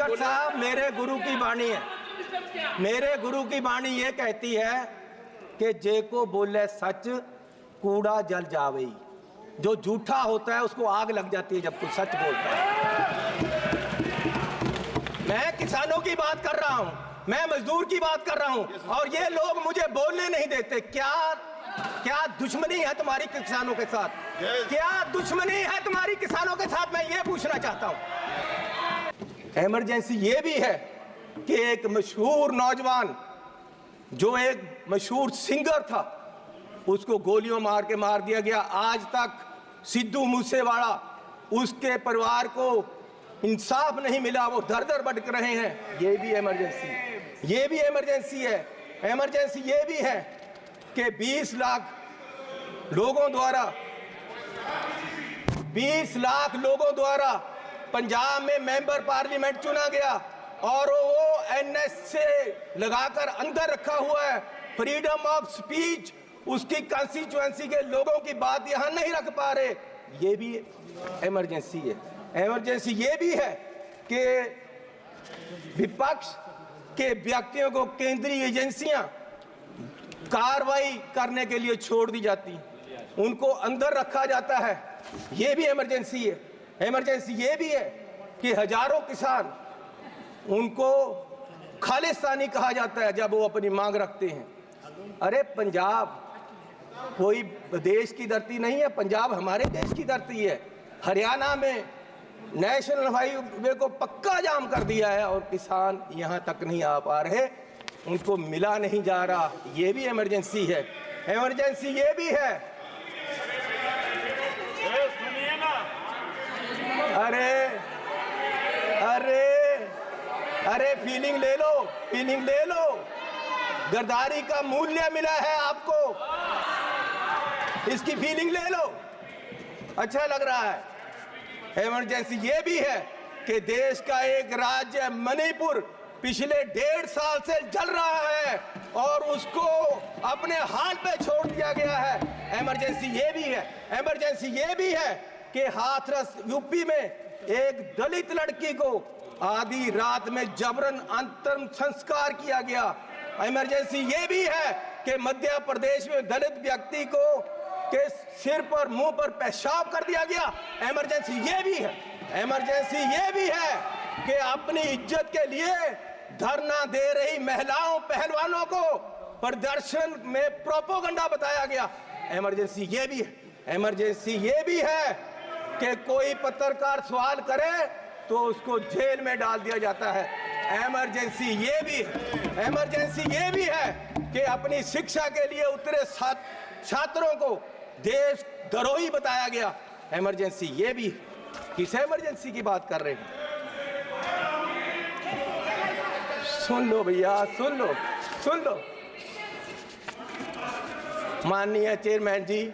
भट्ट साहब, मेरे गुरु की वाणी है, मेरे गुरु की वाणी ये कहती है कि जे को बोले सच कूड़ा जल जावे। जो झूठा होता है उसको आग लग जाती है जब कोई सच बोलता है। मैं किसानों की बात कर रहा हूं, मैं मजदूर की बात कर रहा हूं, और ये लोग मुझे बोलने नहीं देते। क्या दुश्मनी है तुम्हारी किसानों के साथ? क्या दुश्मनी है तुम्हारी किसानों के साथ? मैं ये पूछना चाहता हूं। इमरजेंसी ये भी है कि एक मशहूर नौजवान जो एक मशहूर सिंगर था उसको गोलियों मार के मार दिया गया। आज तक सिद्धू मूसेवाला, उसके परिवार को इंसाफ नहीं मिला, वो दर दर भटक रहे हैं। ये भी इमरजेंसी, ये भी इमरजेंसी है। इमरजेंसी ये भी है कि 20 लाख लोगों द्वारा पंजाब में मेंबर पार्लियामेंट चुना गया और वो एनएस से लगाकर अंदर रखा हुआ है। फ्रीडम ऑफ स्पीच, उसकी कंस्टिट्यूएंसी के लोगों की बात यहां नहीं रख पा रहे। ये भी इमरजेंसी है। इमरजेंसी ये भी है कि विपक्ष के व्यक्तियों को केंद्रीय एजेंसियां कार्रवाई करने के लिए छोड़ दी जाती, उनको अंदर रखा जाता है। ये भी इमरजेंसी है। इमरजेंसी ये भी है कि हजारों किसान, उनको खालिस्तानी कहा जाता है जब वो अपनी मांग रखते हैं। अरे पंजाब कोई देश की धरती नहीं है, पंजाब हमारे देश की धरती है। हरियाणा में नेशनल हाईवे को पक्का जाम कर दिया है और किसान यहाँ तक नहीं आ पा रहे, उनको मिला नहीं जा रहा। ये भी इमरजेंसी है। इमरजेंसी ये भी है, अरे फीलिंग ले लो, फीलिंग ले लो। गद्दारी का मूल्य मिला है आपको, इसकी फीलिंग ले लो, अच्छा लग रहा है। इमरजेंसी ये भी है कि देश का एक राज्य मणिपुर पिछले 1.5 साल से जल रहा है और उसको अपने हाल पे छोड़ दिया गया है। इमरजेंसी ये भी है। इमरजेंसी ये भी है कि हाथरस यूपी में एक दलित लड़की को आधी रात में जबरन अंतिम संस्कार किया गया। इमरजेंसी ये भी है कि मध्य प्रदेश में दलित व्यक्ति को के सिर पर, मुंह पर पेशाब कर दिया गया। इमरजेंसी ये भी है। इमरजेंसी ये भी है कि अपनी इज्जत के लिए धरना दे रही महिलाओं, पहलवानों को प्रदर्शन में प्रोपोगंडा बताया गया। इमरजेंसी ये भी है। इमरजेंसी ये भी है कि कोई पत्रकार सवाल करे तो उसको जेल में डाल दिया जाता है। इमरजेंसी ये भी है। इमरजेंसी ये भी है कि अपनी शिक्षा के लिए उतरे छात्रों को देश द्रोही बताया गया। इमरजेंसी ये भी। किस इमरजेंसी की बात कर रहे हैं? सुन लो भैया, सुन लो, सुन लो। माननीय चेयरमैन जी,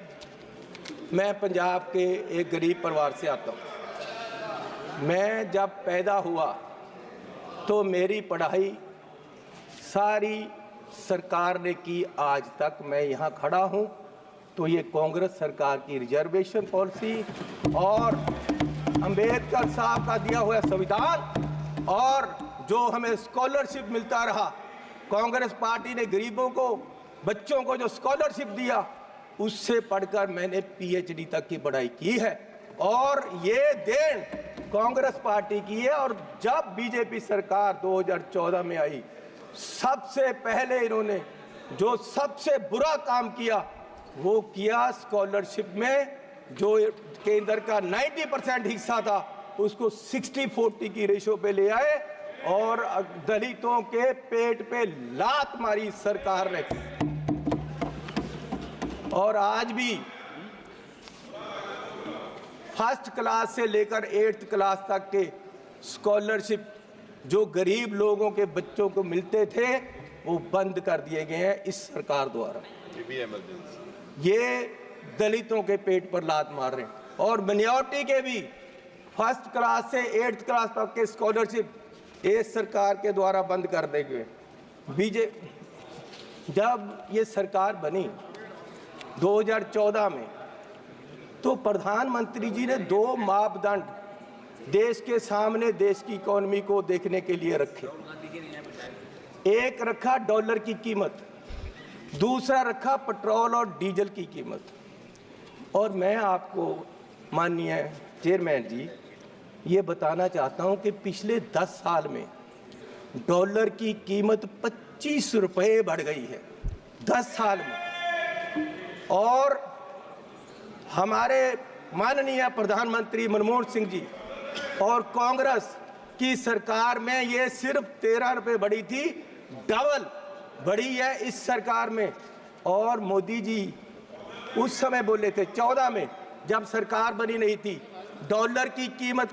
मैं पंजाब के एक गरीब परिवार से आता हूँ। मैं जब पैदा हुआ तो मेरी पढ़ाई सारी सरकार ने की। आज तक मैं यहाँ खड़ा हूँ तो ये कांग्रेस सरकार की रिजर्वेशन पॉलिसी और अंबेडकर साहब का दिया हुआ संविधान और जो हमें स्कॉलरशिप मिलता रहा, कांग्रेस पार्टी ने गरीबों को, बच्चों को जो स्कॉलरशिप दिया, उससे पढ़कर मैंने पीएचडी तक की पढ़ाई की है और ये देन कांग्रेस पार्टी की है। और जब बीजेपी सरकार 2014 में आई, सबसे पहले इन्होंने जो सबसे बुरा काम किया वो किया, स्कॉलरशिप में जो केंद्र का 90% हिस्सा था उसको 60-40 की रेशो पे ले आए और दलितों के पेट पे लात मारी सरकार ने। और आज भी फर्स्ट क्लास से लेकर 8th क्लास तक के स्कॉलरशिप जो गरीब लोगों के बच्चों को मिलते थे वो बंद कर दिए गए हैं इस सरकार द्वारा। ये दलितों के पेट पर लात मार रहे हैं। और मिनॉरिटी के भी फर्स्ट क्लास से 8th क्लास तक के स्कॉलरशिप इस सरकार के द्वारा बंद कर दिए गए। जब ये सरकार बनी 2014 में तो प्रधानमंत्री जी ने 2 मापदंड देश के सामने देश की इकोनॉमी को देखने के लिए रखे। एक रखा डॉलर की कीमत, दूसरा रखा पेट्रोल और डीजल की कीमत। और मैं आपको माननीय चेयरमैन जी ये बताना चाहता हूं कि पिछले 10 साल में डॉलर की कीमत 25 रुपये बढ़ गई है 10 साल में। और हमारे माननीय प्रधानमंत्री मनमोहन सिंह जी और कांग्रेस की सरकार में ये सिर्फ 13 रुपये बढ़ी थी, डबल बढ़ी है इस सरकार में। और मोदी जी उस समय बोले थे 14 में, जब सरकार बनी नहीं थी, डॉलर की कीमत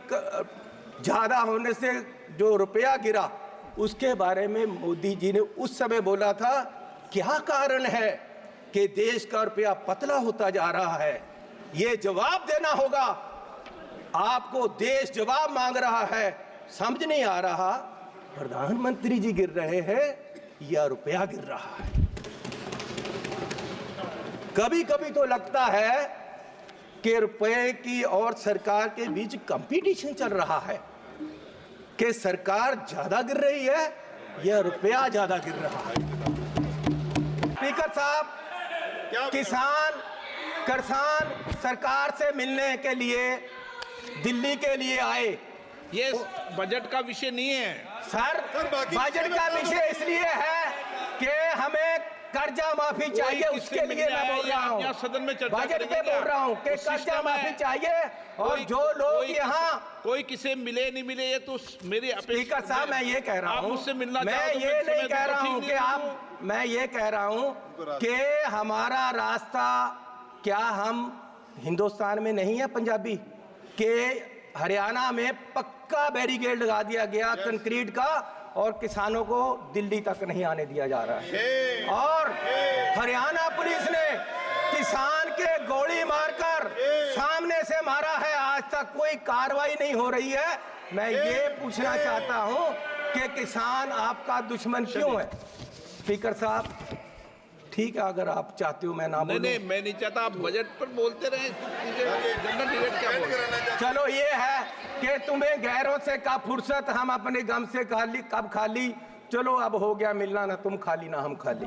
ज़्यादा होने से जो रुपया गिरा उसके बारे में मोदी जी ने उस समय बोला था क्या कारण है कि देश का रुपया पतला होता जा रहा है। ये जवाब देना होगा आपको, देश जवाब मांग रहा है, समझ नहीं आ रहा प्रधानमंत्री जी गिर रहे हैं या रुपया गिर रहा है। कभी कभी तो लगता है कि रुपए की और सरकार के बीच कंपटीशन चल रहा है कि सरकार ज्यादा गिर रही है या रुपया ज्यादा गिर रहा है। स्पीकर साहब, किसान सरकार से मिलने के लिए दिल्ली के लिए आए। ये बजट का विषय नहीं है सर, बजट का विषय इसलिए है कि हमें कर्जा माफी चाहिए, उसके लिए मैं बोल रहा हूँ, सदन में चर्चा बजट पे बोल रहा हूँ कि कर्जा माफी चाहिए। और जो लोग यहाँ कोई किसे मिले नहीं मिले ये तो मेरी स्पीकर साहब मैं ये कह रहा हूँ, मैं ये नहीं कह रहा हूँ कि आप, मैं ये कह रहा हूँ कि हमारा रास्ता क्या हम हिंदुस्तान में नहीं है पंजाबी के हरियाणा में पक्का बैरिकेड लगा दिया गया कंक्रीट का और किसानों को दिल्ली तक नहीं आने दिया जा रहा है। और हरियाणा पुलिस ने किसान के गोली मारकर सामने से मारा है, आज तक कोई कार्रवाई नहीं हो रही है। मैं ये पूछना चाहता हूं कि किसान आपका दुश्मन क्यों है? स्पीकर साहब ठीक है, अगर आप चाहते हो मैं ना बोलूं। नहीं, मैं नहीं चाहता, आप बजट पर बोलते रहे। जनरल डिबेट क्या बोल रहे हैं? चलो ये है कि तुम्हें गैरों से कब फुर्सत, हम अपने गम से कब खाली। चलो अब हो गया मिलना, ना तुम खाली ना हम खाली।